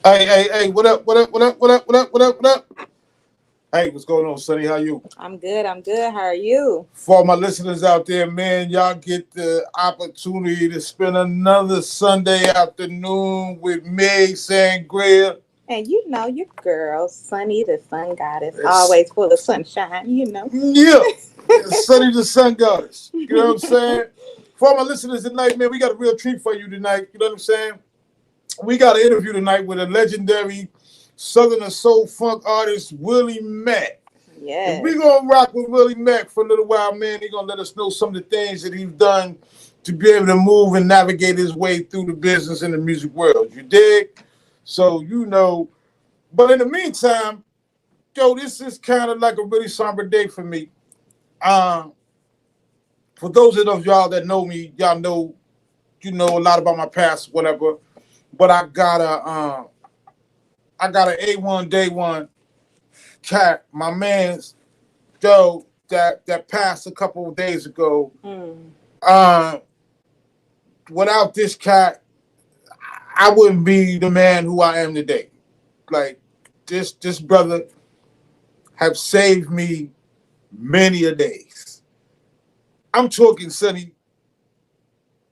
Hey, what up, what up, what up, what up, what up, what up, what up? Hey, what's going on, Sonny? How you? I'm good. I'm good. How are you? For all my listeners out there, man, y'all get the opportunity to spend another Sunday afternoon with me, Sangria. And you know your girl, Sunny, the sun goddess, It's, always full of sunshine. yeah, Sonny the Sun Goddess. You know what I'm saying? For all my listeners tonight, man, we got a real treat for you tonight. You know what I'm saying? We got an interview tonight with a legendary Southern soul funk artist, Willie Mack. And Yes. we're gonna rock with Willie Mack for a little while, man. He's gonna let us know some of the things that he's done to be able to move and navigate his way through the business and the music world. You dig? So you know. But in the meantime, yo, this is kind of like a really somber day for me. Um, for those of y'all that know me, y'all know you know a lot about my past, whatever. But I got an A1 day one cat, my man's Joe that passed a couple of days ago. Mm. Uh, Without this cat, I wouldn't be the man who I am today. Like this brother have saved me many a days. I'm talking, Sonny,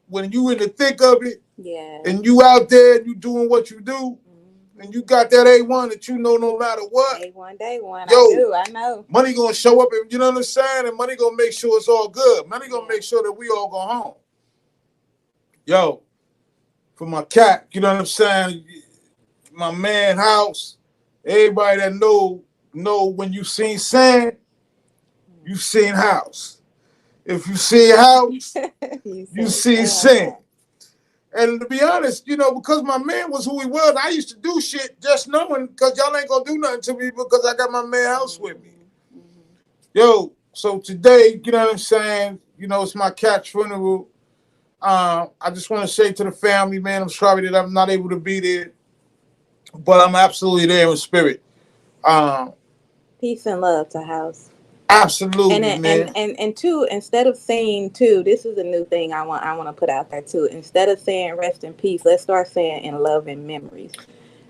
when you in the thick of it Yes. and you out there and you doing what you do Mm-hmm. and you got that A1 that you know no matter what, Day one. I yo, do. I know. money gonna show up and you know what I'm saying? And money gonna make sure it's all good. Money gonna Yeah. make sure that we all go home. Yo, for my cat, you know what I'm saying? My man house, everybody that know when you seen sand, you seen house. If you see house, You you said see sand. that. And to be honest, you know, because my man was who he was, I used to do shit just knowing because y'all ain't gonna do nothing to me because I got my man house with me. Mm-hmm. Mm-hmm. Yo, so today, you know what I'm saying? You know, it's my cat's funeral. I just want to say to the family, man, I'm sorry that I'm not able to be there, but I'm absolutely there in spirit. Um, Peace and love to house. And Absolutely, it- and man. and and two, instead of saying two, this is a new thing I want to put out there too. Instead of saying rest in peace, let's start saying in love and memories.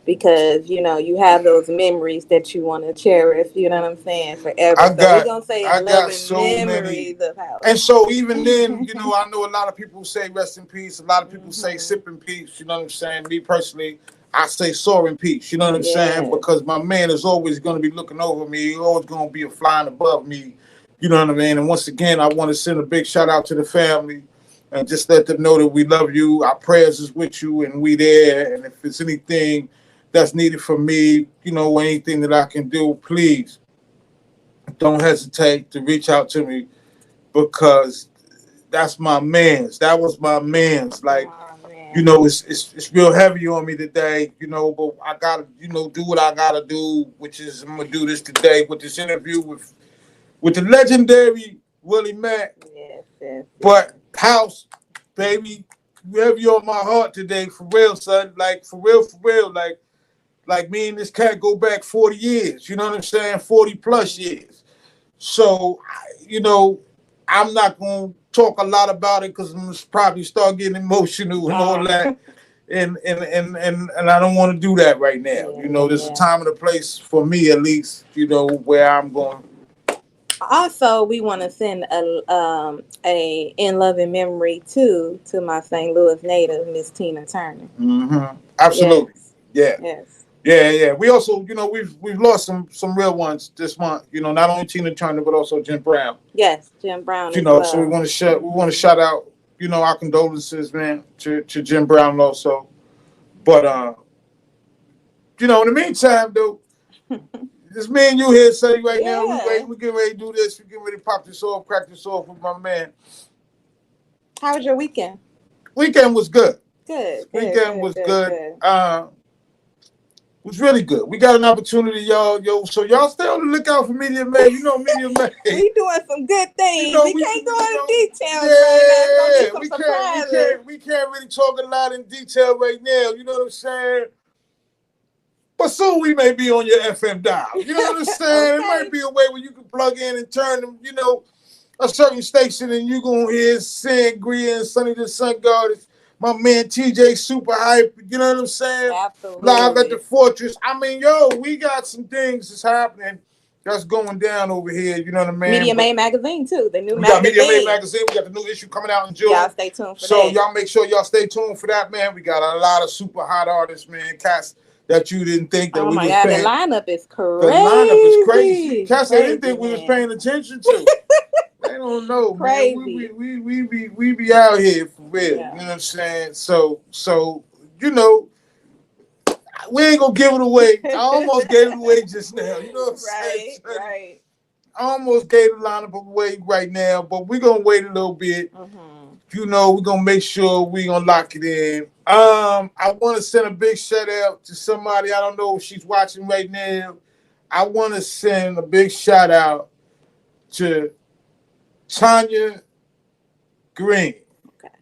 Because you have those memories that you want to cherish, you know what I'm saying, forever. I So we're got gonna say I in love got and so many. memories of house. And so even then, you know, I know a lot of people say rest in peace. A lot of people say Hmm. sip in peace. You know what I'm saying? Me personally, I say soar in peace. You know what I'm saying? Yes. Because my man is always going to be looking over me. He's always going to be flying above me. You know what I mean? And once again, I want to send a big shout out to the family and just let them know that we love you. Our prayers is with you and we there. And if it's anything that's needed from me, you know, anything that I can do, please don't hesitate to reach out to me because that's my man's. That was my man's. Like, Oh you man. know, it's real heavy on me today, you know, but I gotta, you know, do what I gotta do, which is I'm gonna do this today with this interview with the legendary Willie Mack. Yes, yes, But yes. house, baby, you have you on my heart today, for real, son. Like for real. Like me and this cat go back 40 years. You know what I'm saying? 40 plus Mm. years. So, you know, I'm not going to talk a lot about it because I'm going to probably start getting emotional and all Oh. that. And I don't want to do that right now. Yeah, You know, yeah, there's a yeah. time and a place for me, at least, you know, where I'm going. Also, we want to send a in love and memory to my St. Louis native, Miss Tina Turner. Absolutely. Yes, Yeah. yes, Yeah. We also, you know, we've lost some real ones this month. You know, not only Tina Turner but also Jim Brown. yes. Jim Brown You as know, so well. we want to Hmm. shout out, you know, our condolences, man, to Jim Brown also. But you know, in the meantime, though, it's me and you here, Sonny, right now. Yeah. We getting ready to do this. We getting ready to pop this off, crack this off with my man. How was your weekend? Weekend was good. Good, good, Weekend good, was good, good. good. Was really good. We got an opportunity, y'all, yo. So y'all stay on the lookout for Media May. You know Media May. We doing some good You things. know We can't go you into know, details right now. It's gonna be yeah. some surprises. We can't really talk a lot in detail right now. You know what I'm saying? But soon we may be on your FM dial. You know what I'm saying? It might Okay. be a way where you can plug in and turn them, you know, a certain station and you gonna hear Sangria and Sunny the Sun Goddess My man TJ Super Hype, you know what I'm saying? Live at the Absolutely. Fortress. I mean, yo, we got some things that's happening that's going down over here, you know what I mean? Media But May magazine too. The new we got Media May magazine. magazine. We got the new issue coming out in Y'all June. stay tuned for So that. y'all make sure y'all stay tuned for that, man. We got a lot of super hot artists, man. Cats that you didn't think that Oh we my was God, the paying. lineup is The lineup is crazy. crazy. Cats that didn't Crazy, think we was man. paying attention to. They don't know, man. Crazy. We be out here for real. You know Yeah. what I'm saying? So you know, we ain't gonna give it away. I almost gave it away just now. You know what I'm saying? Right, right. I almost gave the lineup away right now, but we're gonna wait a little bit. Mm-hmm. You know, we're gonna make sure we gonna lock it in. I wanna send a big shout out to somebody. I don't know if she's watching right now. I wanna send a big shout out to Tanya Green. Okay.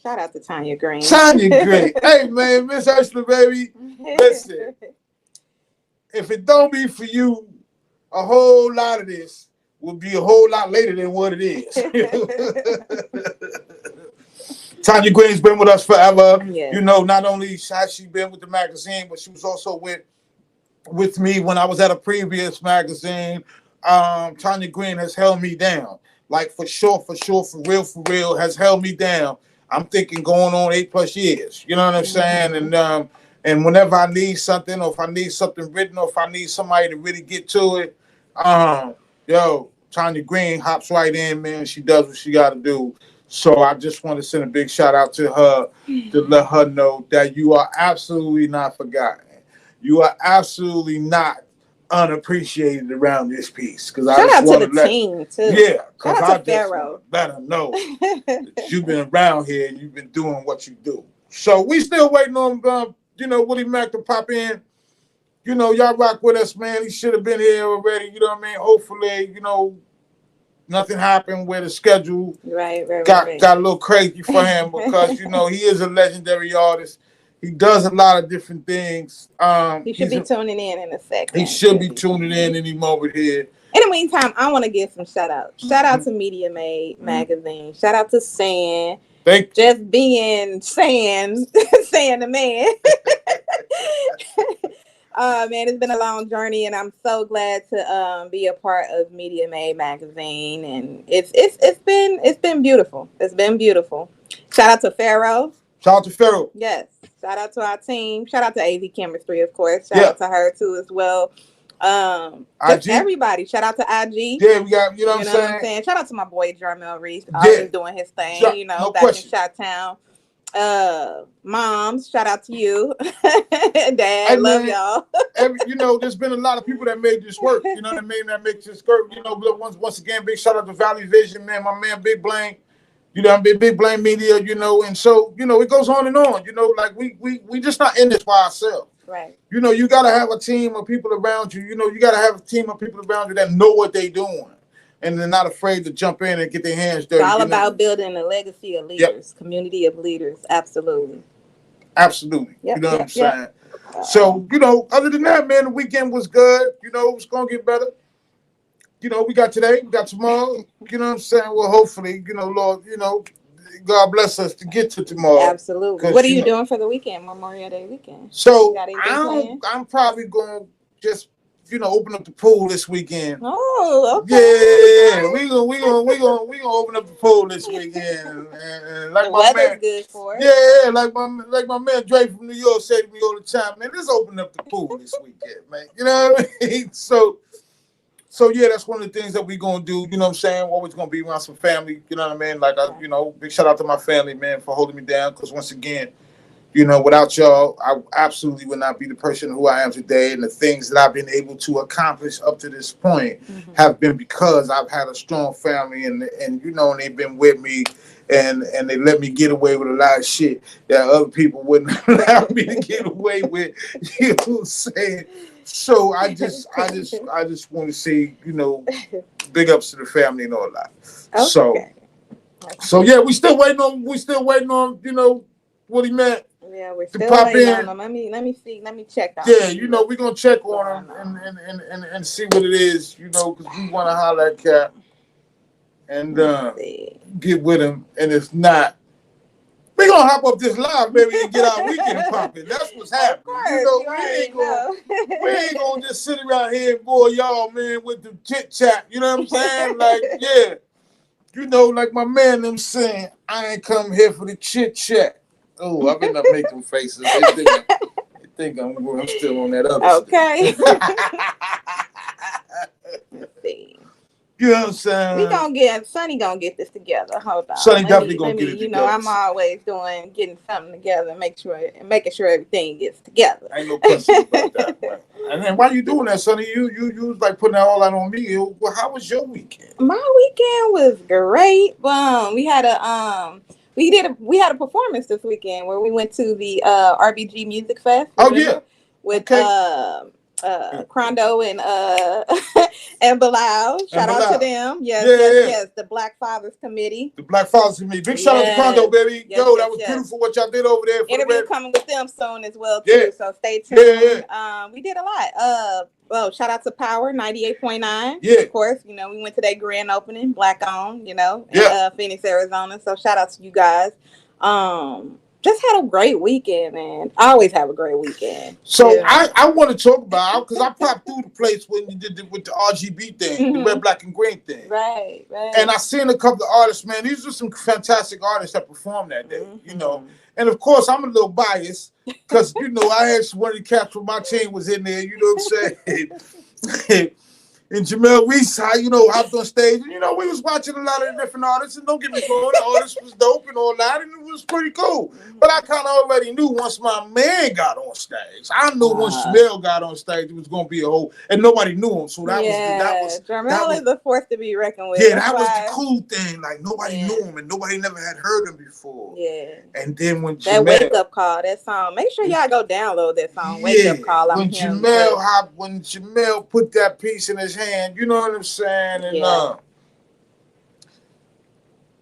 Shout out to Tanya Green. Tanya Green. Hey man, Miss Ursula, baby. Listen, if it don't be for you, a whole lot of this will be a whole lot later than what it is. Tanya Green's been with us forever. Yes. You know, not only has she been with the magazine, but she was also with me when I was at a previous magazine. Tanya Green has held me down. Like for sure, for real, has held me down. I'm thinking going on 8+ years. You know what I'm saying? And whenever I need something, or if I need something written, or if I need somebody to really get to it, yo, Tanya Green hops right in, man. She does what she got to do. So I just want to send a big shout out to her to let her know that you are absolutely not forgotten. You are absolutely not unappreciated around this piece. Because I Shout just out to want the to let, team too. yeah, because Shout I out to just Pharaoh. want to let her know that you've been around here and you've been doing what you do. So we still waiting on, Willie Mack to pop in. You know, y'all rock with us, man. He should have been here already. You know what I mean? Hopefully, nothing happened where the schedule Right. got a little crazy for him because he is a legendary artist. He does a lot of different things. He should be tuning in a second. He should be tuning in any moment here. In the meantime, I want to give some shout outs. Shout out to Media Made magazine. Shout out to San. Just being San, saying the man. Man, it's been a long journey, and I'm so glad to be a part of Media Made magazine, and it's been beautiful. It's been beautiful. Shout out to Pharaoh. Shout out to Pharaoh. Yes. Shout out to our team. Shout out to AZ Chemistry, of course. Shout out to her too as well. Just everybody. Shout out to IG. Yeah, we got, what I'm saying? Shout out to my boy Jarmel Reese, always doing his thing, back in Chi-Town. Moms, shout out to you. Dad, love y'all. There's been a lot of people that made this work, you know what I mean? That makes this work. Once again, big shout out to Valley Vision, man, my man Big Blaine. Big Blame Media, and so, it goes on and on. Like we just not in this by ourselves. Right. You gotta have a team of people around you. You gotta have a team of people around you that know what they're doing. And they're not afraid to jump in and get their hands dirty. It's all about building a legacy of leaders, community of leaders. Absolutely. Absolutely. Yep, what I'm saying? So, other than that, man, the weekend was good. It's gonna get better. We got today, we got tomorrow. You know what I'm saying? Well, hopefully, Lord, God bless us to get to tomorrow. Absolutely. What are you doing for the weekend, Memorial Day weekend? So I'm probably going to just, open up the pool this weekend. Oh, okay. Yeah, we gonna open up the pool this weekend, and like the my man, good for it. Yeah, like my man Dre from New York said to me all the time, man, let's open up the pool this weekend, man. You know what I mean? So yeah, that's one of the things that we're gonna do. You know what I'm saying? We're always gonna be around some family. You know what I mean? Like big shout out to my family, man, for holding me down. Because once again, without y'all, I absolutely would not be the person who I am today. And the things that I've been able to accomplish up to this point have been because I've had a strong family, and they've been with me, and they let me get away with a lot of shit that other people wouldn't allow me to get away with. You know what I'm saying? So I just want to say, big ups to the family and all that. Okay. So yeah, we still waiting on, what he meant. Yeah, we're still waiting on him. Let me see. Let me check out. Yeah, we're gonna check on him and see what it is, because we want to holler at Cap and get with him. And if not, We gonna hop up this live, baby, and get our weekend popping. That's what's happening. Course, You know, you already know. we ain't gonna just sit around here and bore y'all, man, with the chit chat. You know what I'm saying? Like, yeah, you know, like my man them saying, I ain't come here for the chit chat. Oh, I better not make them faces. They think I'm still on that other Okay. Let's see. You know what I'm saying? We gonna get Sonny gonna get this together. Hold on. Sonny definitely gonna get it You together. know, I'm always getting something together, making sure everything gets together. Ain't no question about that. Right? And then why you doing that, Sonny? You was like putting that all out on me. Well, how was your weekend? My weekend was great. We had we had a performance this weekend where we went to the RBG Music Fest. Yeah. With Crondo and and Bilal. Shout out to them. Yes. The Black Fathers Committee. The Black Fathers Committee. Big shout out to Crondo, baby. Yes, that was beautiful what y'all did over there. Interview coming with them soon as well too. So stay tuned. We did a lot. Well, shout out to Power 98.9. Yeah. Of course, you know, we went to that grand opening, Black owned, you know, in Phoenix, Arizona. So shout out to you guys. Just had a great weekend, man. I always have a great weekend. So I want to talk about, because I popped through the place when you did with the RGB thing, the red, black, and green thing. Right. And I seen a couple of artists, man. These are some fantastic artists that performed that day, you know. And of course, I'm a little biased because, you know, I had one of the cats from my team was in there, you know what I'm saying? And Jamel Reese, you know, hopped on stage. And, you know, we was watching a lot of different artists. And don't get me wrong, the artist was dope and all that. And it was pretty cool. But I kind of already knew once my man got on stage. I knew once Jamel got on stage, it was going to be a whole... And nobody knew him. So that was Jamel is a force to be reckoned with. Yeah, that was the cool thing. Like, nobody knew him. And nobody never had heard him before. Yeah. And then when that Wake Up Call, that song. Make sure y'all go download that song, Wake Up Call. When Jamel put that piece in his hand, you know what I'm saying? And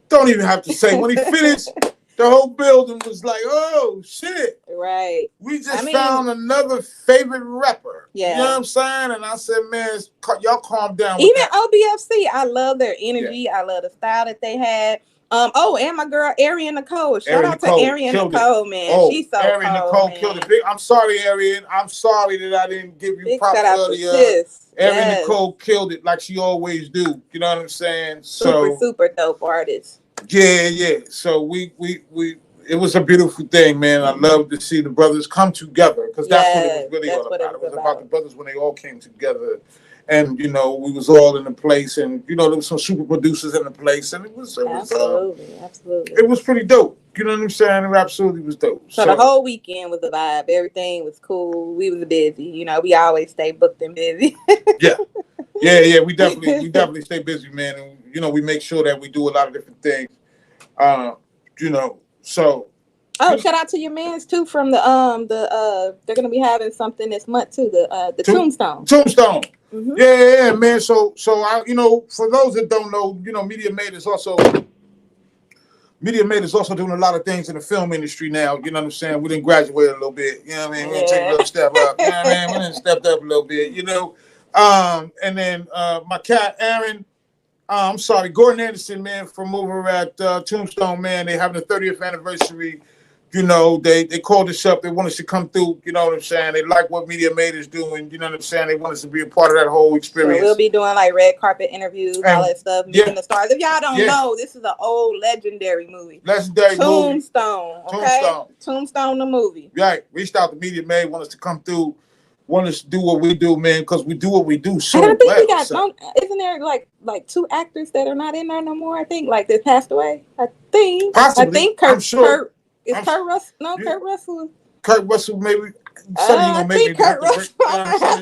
don't even have to say, when he finished, the whole building was like, oh shit. Right. We just found another favorite rapper. Yeah. You know what I'm saying? And I said, man, y'all calm down. Even OBFC, I love their energy. Yeah. I love the style that they had. And my girl Arian Nicole. Shout out to Arian Nicole, man. Oh, she's so Arian Nicole killed it. I'm sorry, Arian. I'm sorry that I didn't give you props earlier. Arian Nicole killed it like she always do. You know what I'm saying? Super dope artist. Yeah. So it was a beautiful thing, man. I love to see the brothers come together because that's what it was really all about. It was about the brothers when they all came together. And, you know, we was all in the place and, you know, there was some super producers in the place and it was absolutely. It was pretty dope. You know what I'm saying? It absolutely was dope. So the whole weekend was a vibe. Everything was cool. We was busy. You know, we always stay booked and busy. Yeah. We definitely stay busy, man. And, you know, we make sure that we do a lot of different things. You know, so. Oh, shout out to your mans too from they're gonna be having something this month too. The Tombstone. Mm-hmm. Yeah, man. So I, you know, for those that don't know, you know, Media Made is also doing a lot of things in the film industry now. You know what I'm saying? We didn't graduate a little bit. You know what I mean? We didn't take a little step up. You know what I mean? We didn't step up a little bit. You know. And then my cat Aaron. I'm sorry, Gordon Anderson, man, from over at Tombstone, man. They're having the 30th anniversary. You know, they called us up. They want us to come through. You know what I'm saying? They like what Media Made is doing. You know what I'm saying? They want us to be a part of that whole experience. So we'll be doing like red carpet interviews, all that stuff, meeting the stars. If y'all don't know, this is an old legendary movie. Tombstone. Okay? Tombstone, the movie. Right. Reached out to Media Made, want us to come through, want us to do what we do, man, because we do what we do so well. I think we got, isn't there like two actors that are not in there no more? I think like they passed away. I think. Possibly. I think Kurt Russell? No, Kurt Russell. Kurt Russell, maybe. Something gonna make me Kurt Russell.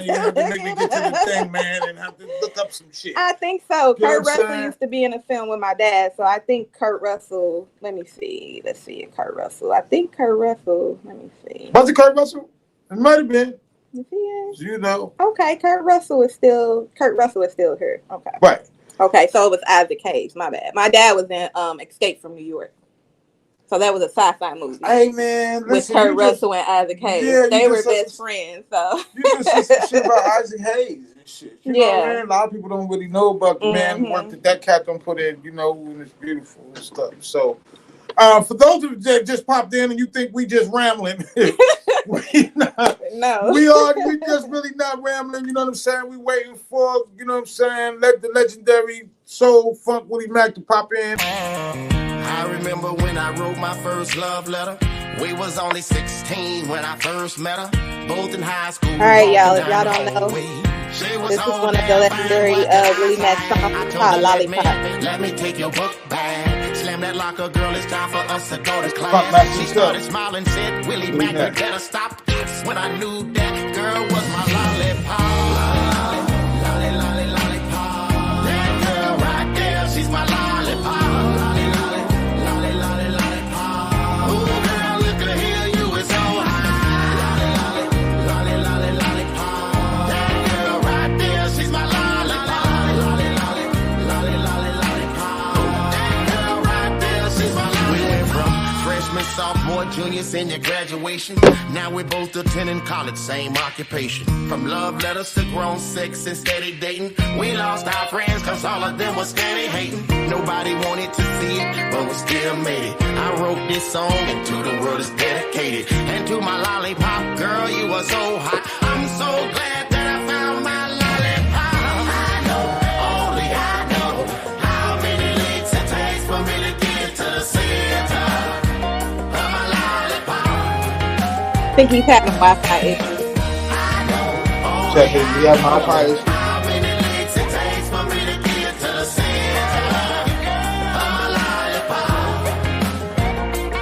You have to make me get to the thing, man, and have to look up some shit. I think so. Kurt Russell used to be in a film with my dad, so I think Kurt Russell. Let me see. Let's see. Kurt Russell. I think Kurt Russell. Let me see. Was it Kurt Russell? It might have been. Yes. You know. Okay, Kurt Russell is still here. Okay. Right. Okay, so it was Isaac Hayes. My bad. My dad was in Escape from New York. So that was a sci-fi movie. Hey man, listen, with Kurt Russell and Isaac Hayes. Yeah, they were best friends. So you just said some shit about Isaac Hayes and shit. You know what I mean? A lot of people don't really know about the man work that cat don't put in. You know, and it's beautiful and stuff. So, For those of you that just popped in and you think we just rambling, we not. No. We just really not rambling. You know what I'm saying? We waiting for, you know what I'm saying, let the legendary soul funk Willie Mac to pop in. I remember when I wrote my first love letter. We was only 16 when I first met her. Both in high school. All right, y'all. If y'all don't know, this is one of the legendary Willie Mac songs called Lollipop. Let me take your book bag. Slam that locker, girl. It's time for us to go to class. She started smiling, said, Willie Mac, you better stop. That's when I knew that girl was my lollipop. Lolly, lolly, lollipop. That girl right there, she's my lollipop. Lolly, lolly, lolly, lolly, lollipop. Ooh, girl, look at here, you is so high. Lolly, lolly, lolly, lollipop. That girl right there, she's my lollipop. Lolly, lolly, lolly, lolly, lollipop. That girl right there, she's my lollipop. We went from freshman, sophomore, junior, senior graduation. Now we're both attending college, same occupation. From love letters to grown sex and steady dating. We lost our friends cause all of them was steady hating. Nobody wanted to see it, but we still made it. I wrote this song and to the world is dedicated. And to my lollipop girl, you were so hot. I'm so glad that I found my lollipop. I know, only I know, how many licks it takes for me to get to the center of my lollipop. I think he's having Wi-Fi issues. Check it. We have Wi-Fi issues. How many licks it takes for me to get to the center of my lollipop?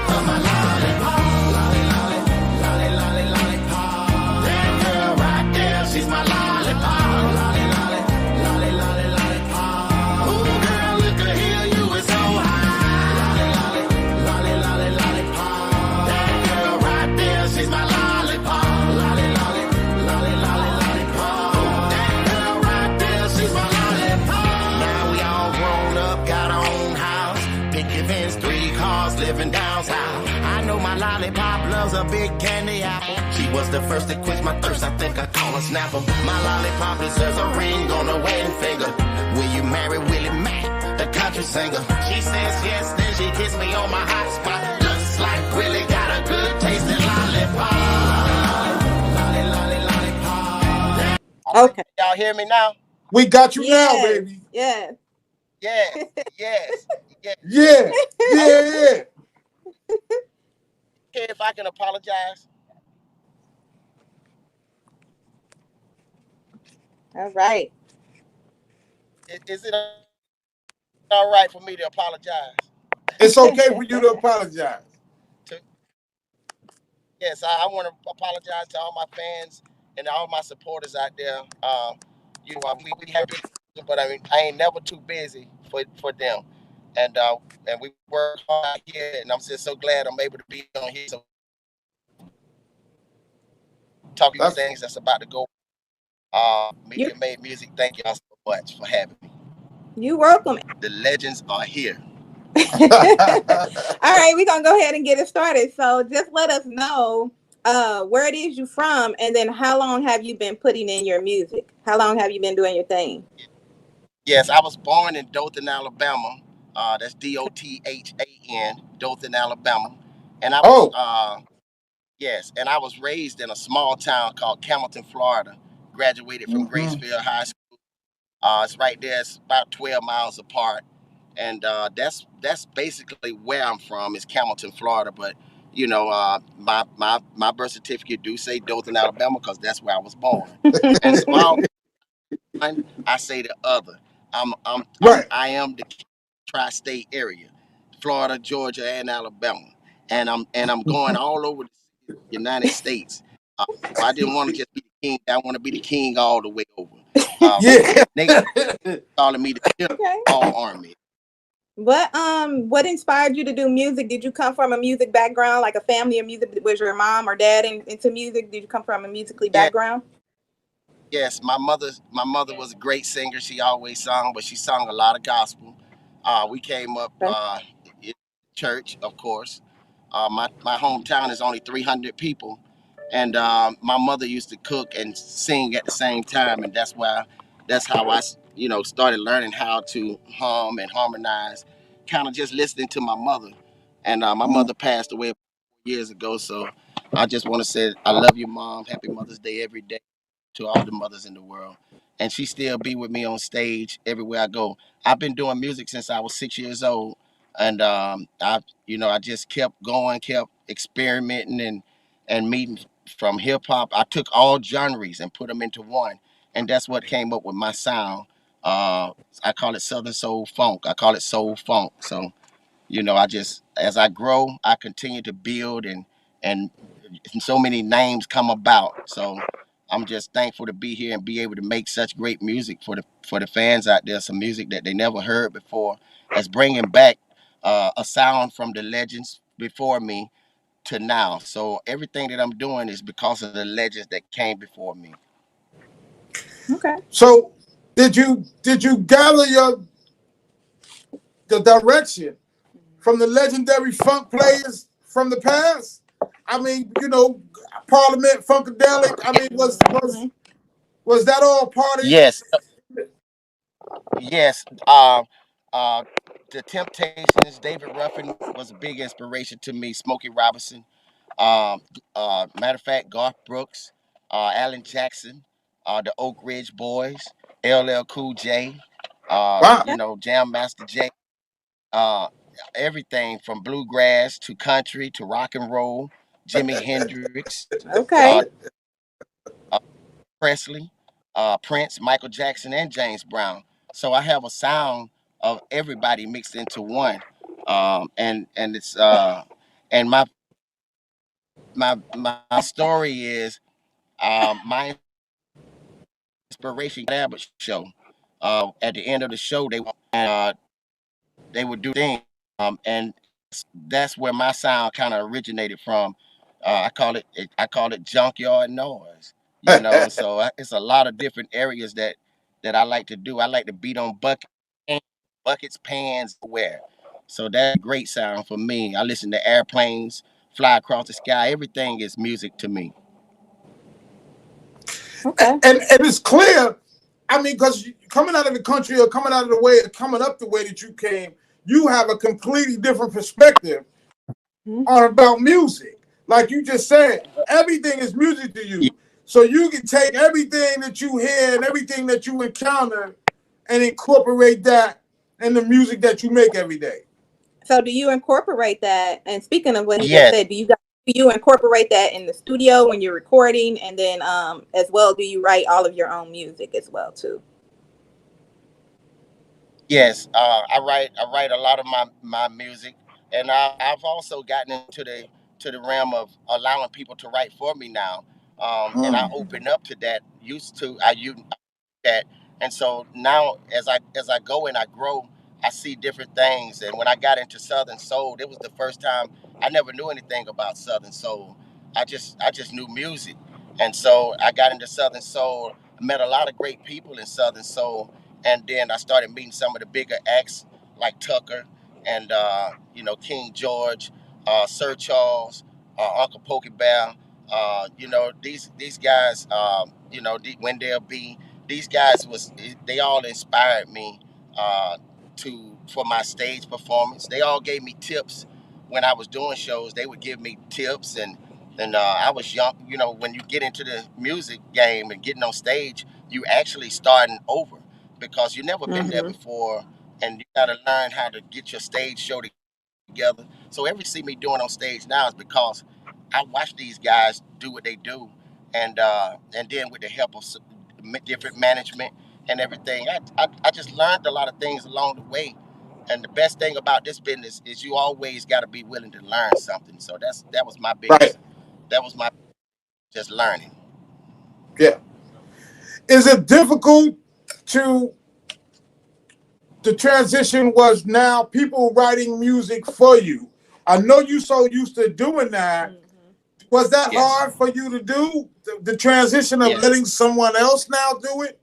Of my lollipop. Lolly, lolly, lolly, lolly, lollipop. That girl right there, she's my lollipop. Lolly, lolly, lolly, lolly, lollipop. Ooh, girl, look at here, you is so high. Lolly, lolly, lolly, lollipop. That girl right there, she's my lollipop. Lolly, lolly, lolly, lolly, lollipop. That girl right there, she's my lollipop. Now we all grown up, got our own house. Picket fence, 3 cars, living down south. I know my lollipop loves a big candy apple. She was the first to quench my thirst, I think I call her Snapper. My lollipop deserves a ring on her wedding finger. Will you marry Willie Mac, the country singer? She says yes, then she kissed me on my hot spot. Looks like Willie got a good tasting lollipop. Lolly, lolly, lollipop. Okay. Y'all hear me now? We got you now, Yes. baby. Yes. Yes, yes, yes. Yeah, yeah. Okay, if I can apologize. All right. Is it all right for me to apologize? It's okay for you to apologize. To, yes, I want to apologize to all my fans and all my supporters out there. We have been, but I mean, I ain't never too busy for them, and we work hard here, and I'm just so glad I'm able to be on here. So talking That's things that's about to go. You Media Made Music. Thank y'all so much for having me. you welcome. The legends are here. All right, we're gonna go ahead and get it started. So just let us know where it is you from, and then how long have you been putting in your music? How long have you been doing your thing? Yes, I was born in Dothan, Alabama. That's Dothan, Dothan, Alabama. And I was oh, yes, and I was raised in a small town called Campbellton, Florida. Graduated from mm-hmm. Graceville High School. It's right there. It's about 12 miles apart, and that's basically where I'm from. Is Campbellton, Florida, but you know, my birth certificate do say Dothan, Alabama, because that's where I was born. And small, I say the other. Right. I am the tri-state area, Florida, Georgia, and Alabama, and I'm going all over the United States. So I didn't want to just be the king. I want to be the king all the way over. Yeah. They calling me the Okay. all army. What inspired you to do music? Did you come from a music background, like a family of music? Was your mom or dad into music? Did you come from a musically Yeah. background? Yes, my mother was a great singer. She always sung, but she sung a lot of gospel. We came up Okay. in church, of course. My hometown is only 300 people, and my mother used to cook and sing at the same time, and that's how I started learning how to hum and harmonize, kind of just listening to my mother. And my Mm. mother passed away years ago. So I just want to say I love you, Mom. Happy Mother's Day every day to all the mothers in the world. And she still be with me on stage everywhere I go. I've been doing music since I was 6 years old, and I just kept going, kept experimenting and meeting from hip hop. I took all genres and put them into one, and that's what came up with my sound. I call it Southern Soul Funk. I call it Soul Funk. So I just as I grow, I continue to build and so many names come about. So I'm just thankful to be here and be able to make such great music for the fans out there. Some music that they never heard before, as bringing back a sound from the legends before me to now. So everything that I'm doing is because of the legends that came before me. Okay. So did you gather the direction from the legendary funk players from the past? I mean, Parliament Funkadelic. I mean, was that all part of it? Yes, yes. The Temptations, David Ruffin was a big inspiration to me. Smokey Robinson. Um, Matter of fact, Garth Brooks, Alan Jackson, the Oak Ridge Boys, LL Cool J, Wow. Okay. Jam Master Jay, uh, everything from bluegrass to country to rock and roll, Jimi Hendrix, uh, Okay. uh, Presley, Prince, Michael Jackson, and James Brown. So I have a sound of everybody mixed into one, and it's and my story is my inspiration Abbott show. At the end of the show, they would do things, and that's where my sound kind of originated from. I call it junkyard noise. So it's a lot of different areas that I like to do. I like to beat on buckets, pans, where. So that's a great sound for me. I listen to airplanes fly across the sky. Everything is music to me. Okay. And it's clear. I mean, because coming out of the country or coming out of the way, coming up the way that you came, you have a completely different perspective Mhm. on about music. Like you just said, everything is music to Yeah. you. So you can take everything that you hear and everything that you encounter and incorporate that in the music that you make every day. So do you incorporate that? And speaking of what he just Yes. said, do you incorporate that in the studio when you're recording, and then as well, do you write all of your own music as well too? Yes, I write a lot of my music, and I've also gotten into the realm of allowing people to write for me now, and I Hmm. open up to that. Used to I use that, and so now as I go and I grow, I see different things. And when I got into Southern Soul, it was the first time I never knew anything about Southern Soul. I just knew music, and so I got into Southern Soul. I met a lot of great people in Southern Soul, and then I started meeting some of the bigger acts like Tucker and King George, Sir Charles, Uncle Pokey Bear. These guys, Wendell B. These guys they all inspired me uh, for my stage performance. They all gave me tips when I was doing shows. They would give me tips, and I was young. When you get into the music game and getting on stage, you actually starting over because you never been there Mm-hmm. before, and you got to learn how to get your stage show together. So every see me doing on stage now is because I watch these guys do what they do, and then with the help of different management and everything, I just learned a lot of things along the way. And the best thing about this business is you always got to be willing to learn something. So Right. that was my just learning. Yeah. Is it difficult to the transition was now people writing music for you? I know you so used to doing that. Mm-hmm. Was that Yes, hard for you to do? The transition of yes. letting someone else now do it?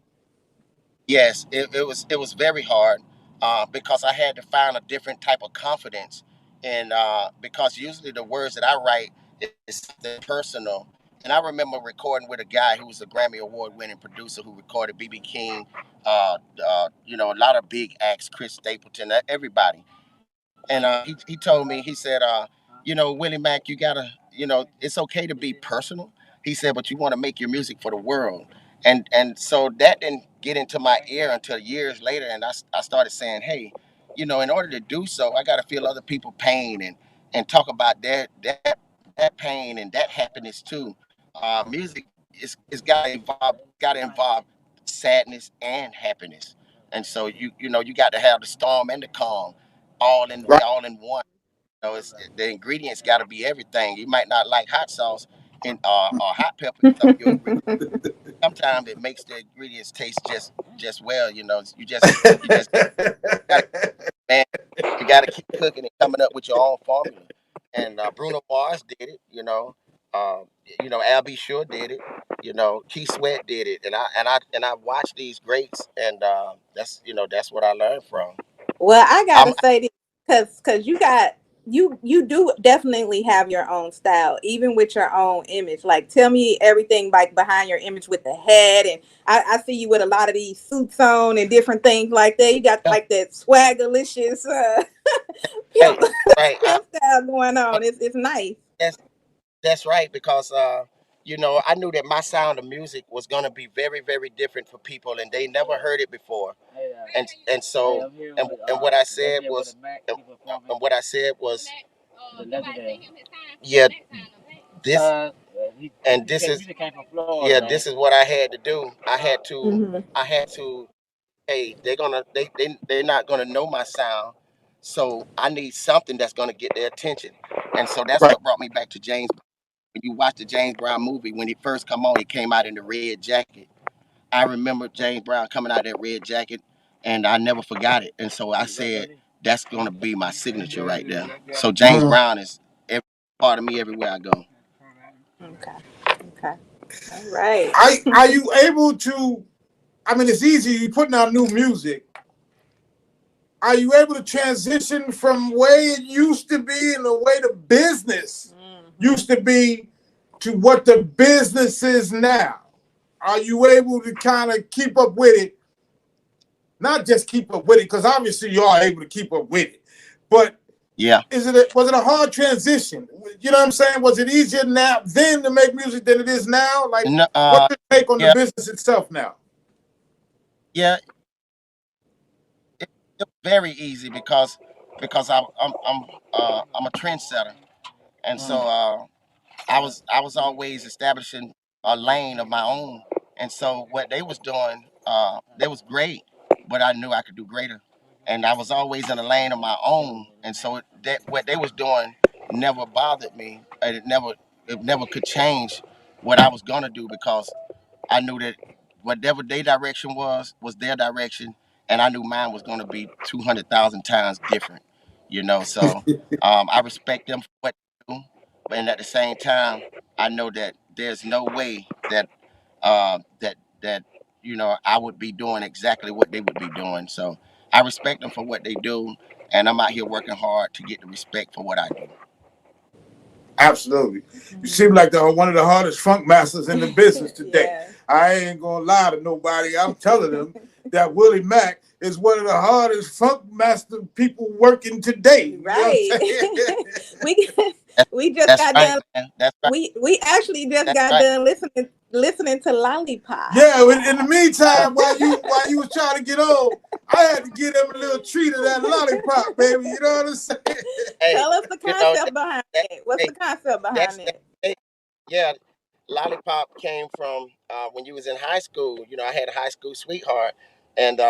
Yes, it was very hard because I had to find a different type of confidence, and because usually the words that I write is something personal. And I remember recording with a guy who was a Grammy Award winning producer who recorded BB King, a lot of big acts, Chris Stapleton, everybody. and he told me, he said, Willie Mack, you gotta, it's okay to be personal. He said, but you want to make your music for the world. And so that didn't get into my ear until years later, and I started saying, hey, in order to do so, I got to feel other people pain and talk about that pain and that happiness too. Music is got to involve sadness and happiness, and so you got to have the storm and the calm Right. all in one. It's the ingredients got to be everything. You might not like hot sauce and or hot pepper in some of your ingredients. Sometimes it makes the ingredients taste just well. You just got to, man, you got to keep cooking and coming up with your own formula. And Bruno Mars did it. Uh, Al B. Sure did it. Keith Sweat did it, and I watched these greats, and that's what I learned from. Well, I I'm gotta say this because you do definitely have your own style, even with your own image. Like, tell me everything like behind your image with the head, and I see you with a lot of these suits on and different things like that. You got yeah, like that swaggerlicious right, pimp right. pimp style going on. It's nice. That's that's right because I knew that my sound of music was gonna be very very different for people, and they never heard it before. And what I said was and what I said was yeah, this and this is what I had to do. Hmm. I had to hey, they're not gonna know my sound, so I need something that's gonna get their attention. And so that's Right. what brought me back to James. When you watch the James Brown movie, when he first come on, he came out in the red jacket. I remember James Brown coming out that red jacket, and I never forgot it. And so I said, that's gonna be my signature right there. So James Mhm. Brown is every part of me everywhere I go. Okay. Okay. All right. Are you able to? I mean, it's easy. You putting out new music. Are you able to transition from way it used to be and the way the business Hmm. used to be to what the business is now? Are you able to kind of keep up with it? Not just keep up with it, because obviously you are able to keep up with it, but Yeah. was it a hard transition? You know what I'm saying? Was it easier now then to make music than it is now? Like, No, what's your take on the yeah, business itself now? yeah. It's very easy because I'm a trendsetter, and so I was always establishing a lane of my own, and so what they was doing, they was great, but I knew I could do greater, and I was always in a lane of my own, and so that what they was doing never bothered me, and it never could change what I was gonna do because I knew that whatever their direction was their direction, and I knew mine was going to be 200,000 times different. So I respect them for what they do, and at the same time, I know that there's no way that I would be doing exactly what they would be doing. So I respect them for what they do, and I'm out here working hard to get the respect for what I do. Absolutely. You seem Hmm. like one of the hardest funk masters in the business today. Yeah. I ain't gonna lie to nobody. I'm telling them that Willie Mack is one of the hardest funk master people working today. You know what Right. I'm saying? we That's, we just that's got right, done. man. That's right. We actually just That's got right. done listening to Lollipop. Yeah. In the meantime, while you was trying to get on, I had to give them a little treat of that lollipop, baby. You know what I'm saying? Hey, Tell us the you know concept behind that, it. What's hey, the concept that's behind that. it? Hey, yeah, lollipop came from when you was in high school. I had a high school sweetheart, and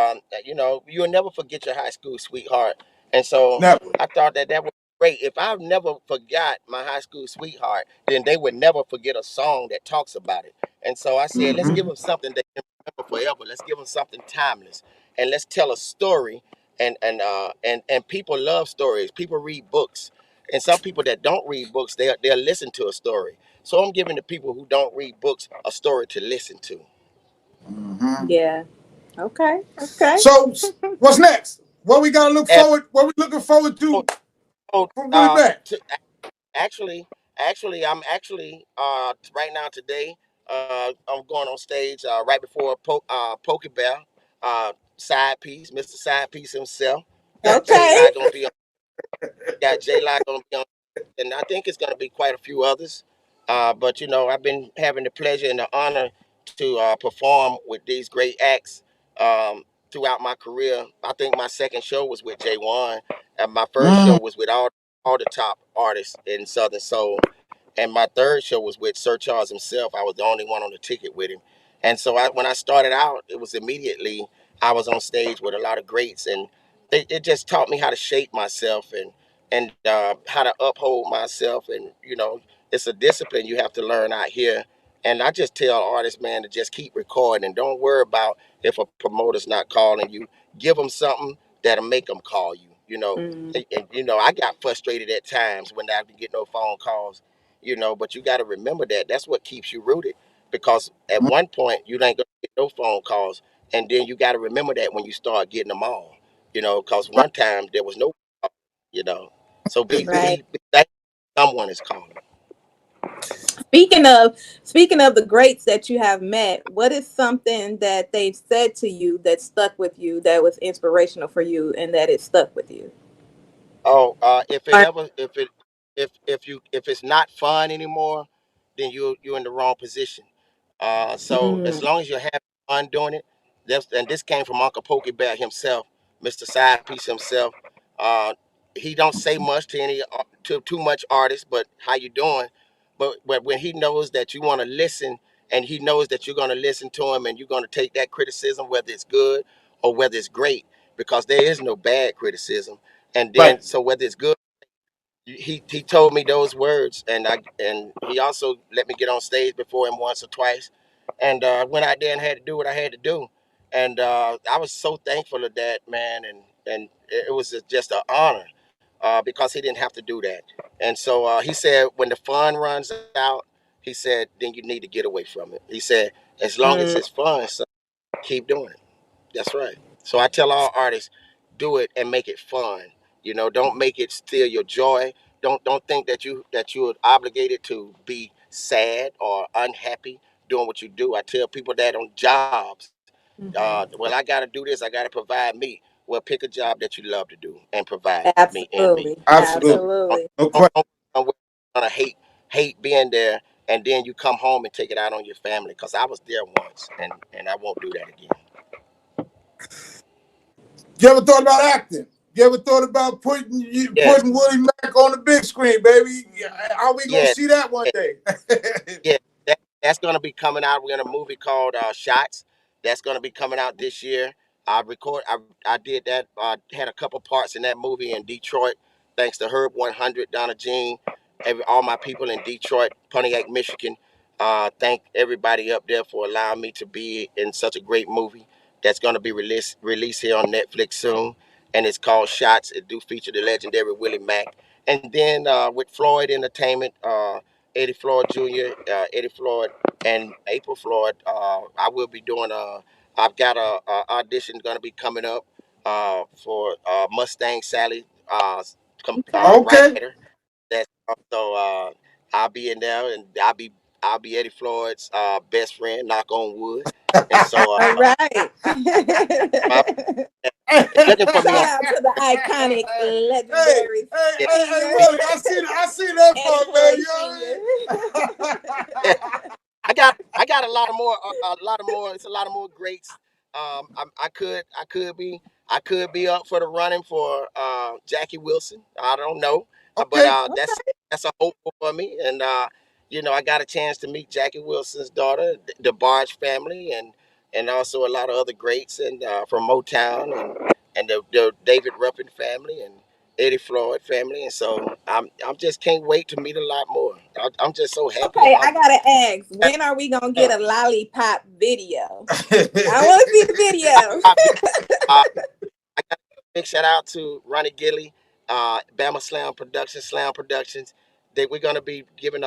you'll never forget your high school sweetheart. And so Never. I thought that was great. If I never forgot my high school sweetheart, then they would never forget a song that talks about it. And so I said, let's give Mm-hmm. them something they can remember forever. Let's give them something timeless, and let's tell a story. And people love stories. People read books, and some people that don't read books, they'll listen to a story. So I'm giving the people who don't read books a story to listen to. Mm-hmm. Yeah. Okay. Okay. So, what's next? What we gotta look And forward? What we looking forward so, to so, from Willie Mack? actually, I'm actually right now today. I'm going on stage right before Pokey Bear, side piece, Mr. Side Piece himself. He's Okay. not gonna be. got J Lock gonna be on, and I think it's gonna be quite a few others. But I've been having the pleasure and the honor to perform with these great acts um, throughout my career. I think my second show was with J1, and my first show Mm. was with all the top artists in Southern Soul. And my third show was with Sir Charles himself. I was the only one on the ticket with him. And so when I started out, it was immediately I was on stage with a lot of greats, and it just taught me how to shape myself and how to uphold myself. And it's a discipline you have to learn out here. And I just tell artists, man, to just keep recording and don't worry about if a promoter's not calling you. Give them something that'll make them call you. Mm, And I got frustrated at times when I didn't get no phone calls. But you got to remember that that's what keeps you rooted, because at Mm. one point you ain't gonna get no phone calls, and then you got to remember that when you start getting them all. Because one time there was no call, you know. So right. be thankful someone is calling. Speaking of the greats that you have met, what is something that they've said to you that stuck with you, that was inspirational for you, and that it stuck with you? Oh, if it Or, ever, if it's not fun anymore, then you're in the wrong position. So as mm, long as you're having fun doing it, and this came from Uncle Pokey Bear himself, Mr. Side Piece himself. Uh, he don't say much to any to too much artists, but how you doing? But when he knows that you want to listen, and he knows that you're going to listen to him, and you're going to take that criticism, whether it's good or whether it's great, because there is no bad criticism. And Right. then, so whether it's good, he told me those words, and he also let me get on stage before him once or twice, and I went out there and had to do what I had to do, and I was so thankful of that, man, and it was just an honor, because he didn't have to do that. And so he said, when the fun runs out, he said, then you need to get away from it. He said, as long as mm, it's fun, so keep doing it. That's right. So I tell all artists, do it and make it fun. Don't make it steal your joy. Don't think that you're obligated to be sad or unhappy doing what you do. I tell people that on jobs. mhm. Well, I got to do this. I got to provide me. Well, pick a job that you love to do and provide me. Absolutely, You know, Absolutely. absolutely. No don't, question. don't gonna hate being there, and then you come home and take it out on your family. Because I was there once, and I won't do that again. You ever thought about acting? You ever thought about Yes, putting Willie Mack on the big screen, baby? Are we gonna yes. see that one day? Yeah, that's gonna be coming out. We're in a movie called Shots. That's gonna be coming out this year. I did that. Had a couple parts in that movie in Detroit, thanks to Herb 100, Donna Jean, all my people in Detroit, Pontiac, Michigan. Thank everybody up there for allowing me to be in such a great movie. That's gonna be released here on Netflix soon, and it's called Shots. It do feature the legendary Willie Mack, and then with Floyd Entertainment. Eddie Floyd Jr., Eddie Floyd, and April Floyd. I will be doing a. I've got a audition going to be coming up for Mustang Sally, Okay. Okay. writer. That's also I'll be in there, and I'll be Eddie Floyd's best friend. Knock on wood. And so All right. I'm looking for me on. Shout out to the iconic, Hey, legendary senior Willie, I see that Eddie part, man. Floyd You Senior. know what I got a lot of more. It's a lot of more greats. I could be up for the running for Jackie Wilson. I don't know, I but mean? that's a hopeful for me. And I got a chance to meet Jackie Wilson's daughter, the Barge family, and also a lot of other greats and from Motown and the David Ruffin family and Eddie Floyd family. And so I'm just can't wait to meet a lot more. I'm just so happy and Okay, I humbled. gotta ask, when are we gonna get Yeah. a lollipop video? I Okay. want to see the video. Uh, I got a big shout out to Ronnie Gilly, Bama Slam Productions. We're gonna be giving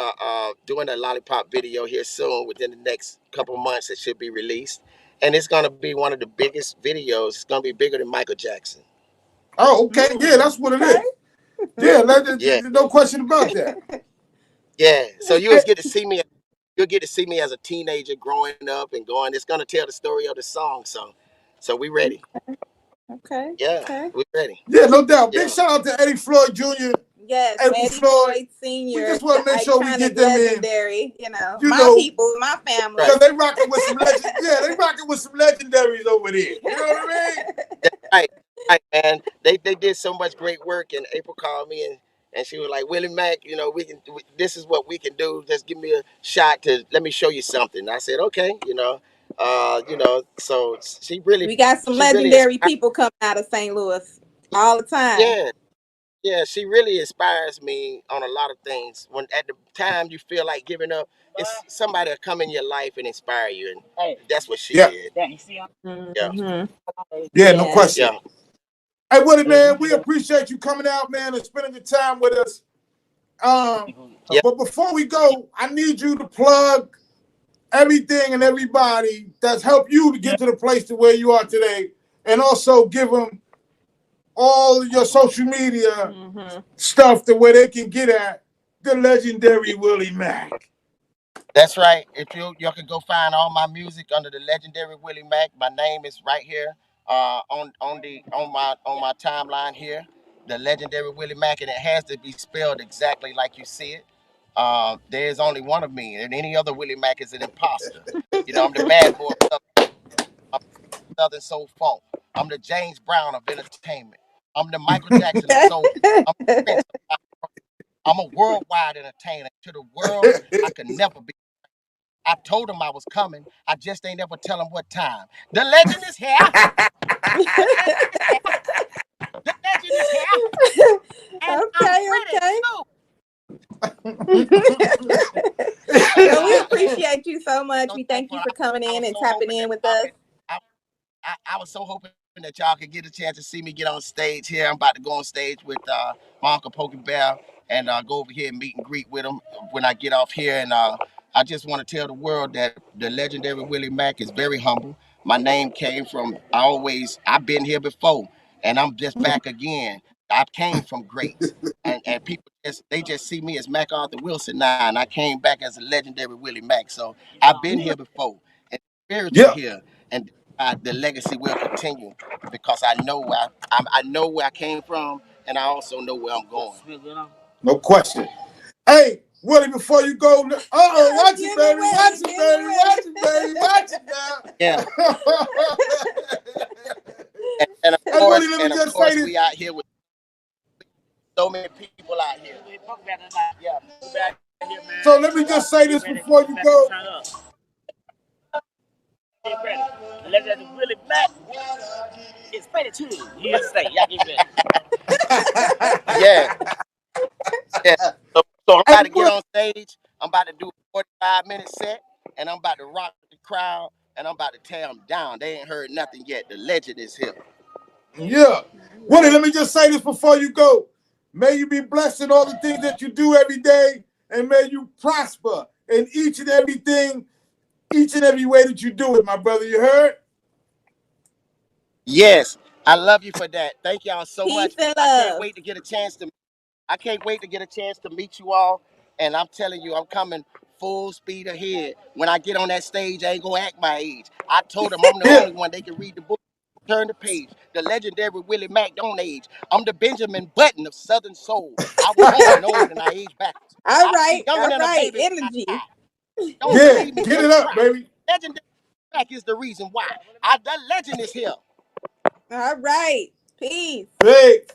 doing a lollipop video here soon. Within the next couple of months, it should be released, and it's gonna be one of the biggest videos. It's gonna be bigger than Michael Jackson. Oh, okay. Yeah, Mm, that's what it okay. is. Yeah, Yeah, no question about that. yeah. So Hey, get to see me. You'll get to see me as a teenager growing up and going. It's gonna tell the story of the song. So we ready. Okay. Yeah, Okay. we're ready. Yeah, no doubt. Big Yeah. shout out to Eddie Floyd Jr., Yes, April Eddie Floyd. Floyd We Sr., just want the to make sure we get iconic, them in, legendary. You know, you my know, people, my Right. because family. they rocking with some legend. Yeah, they rocking with some legendaries over there. You know what I mean? That's right. Right, man. They did so much great work, and April called me and she was like, Willie Mack, you know, this is what we can do. Just give me a shot to let me show you something. I said, okay, so We got some she really legendary inspired. people coming out of St. Louis all the time. Yeah, yeah, she really inspires me on a lot of things. When at the time you feel like giving up, it's somebody to come in your life and inspire you, and that's what she Yeah. did. Yeah, Hmm. Yeah, no Yeah. question. yeah, Hey, Woody, man, we appreciate you coming out, man, and spending the time with us. yeah. But before we go, I need you to plug everything and everybody that's helped you to get to the place to where you are today, and also give them all your social media stuff to where they can get at the legendary Willie Mack. That's right. If you can go find all my music under the legendary Willie Mack. My name is right here on my timeline here, the legendary Willie Mack, and it has to be spelled exactly like you see it. There's only one of me, and any other Willie Mack is an imposter. You know, I'm the bad boy of Southern Soul Funk. I'm the James Brown of entertainment. I'm the Michael Jackson of soul. I'm the Prince. I'm a worldwide entertainer. To the world, I could never be. I told him I was coming. I just ain't ever tell him what time. The legend is here. The legend is here. The legend is here. And I'm Okay, ready okay. too. Well, we Uh, and appreciate you so much. so We thank thankful. you for coming I in was and so tapping hoping in that with y'all us. could. I was so hoping that y'all could get a chance to see me get on stage here. I'm about to go on stage with my Uncle Pokey Bear and go over here and meet and greet with him when I get off here. And I just want to tell the world that the legendary Willie Mack is very humble. My name came from I've been here before, and I'm just back again. I came from greats, and people just see me as MacArthur Wilson now, and I came back as a legendary Willie Mack. So I've been here before, and spiritual Yeah, here, and the legacy will continue because I know where I came from, and I also know where I'm going. no question. Hey, Willie, before you go, watch it, Give it, baby, watch Willie. it, Give baby, watch it, it, baby, watch it Yeah, now. and Hey, Willie, let me of just say course, this. we out here with so many people out here. Yeah, we back here, So man. let me Yeah, just say get this ready, before you get back and go. turn up. Get ready. Let us really back. It's ready too. You stay. Y'all get ready. Yeah, yeah. So I'm Hey, about to get Willie. on stage. I'm about to do a 45-minute set, and I'm about to rock the crowd, and I'm about to tear them down. They ain't heard nothing yet. The legend is here. Yeah. Willie, Right. let me just say this before you go. May you be blessed in all the things that you do every day, and may you prosper in each and every way that you do it, my brother. You heard? Yes, I love you for that. Thank y'all so Peace much. and I can't love. wait to get a chance to. I can't wait to get a chance to meet you all. And I'm telling you, I'm coming full speed ahead. When I get on that stage, I ain't gonna act my age. I told them I'm the Yeah. only one. They can read the book, turn the page. The legendary Willie Mack don't age. I'm the Benjamin Button of Southern Soul. I was born old and I age backwards. All I'll be right. younger All than a right. baby when I Energy. die. Don't Yeah. believe me? Get it Just up, try. baby. Legendary Mack is the reason why. The legend is here. All right. Peace. Big.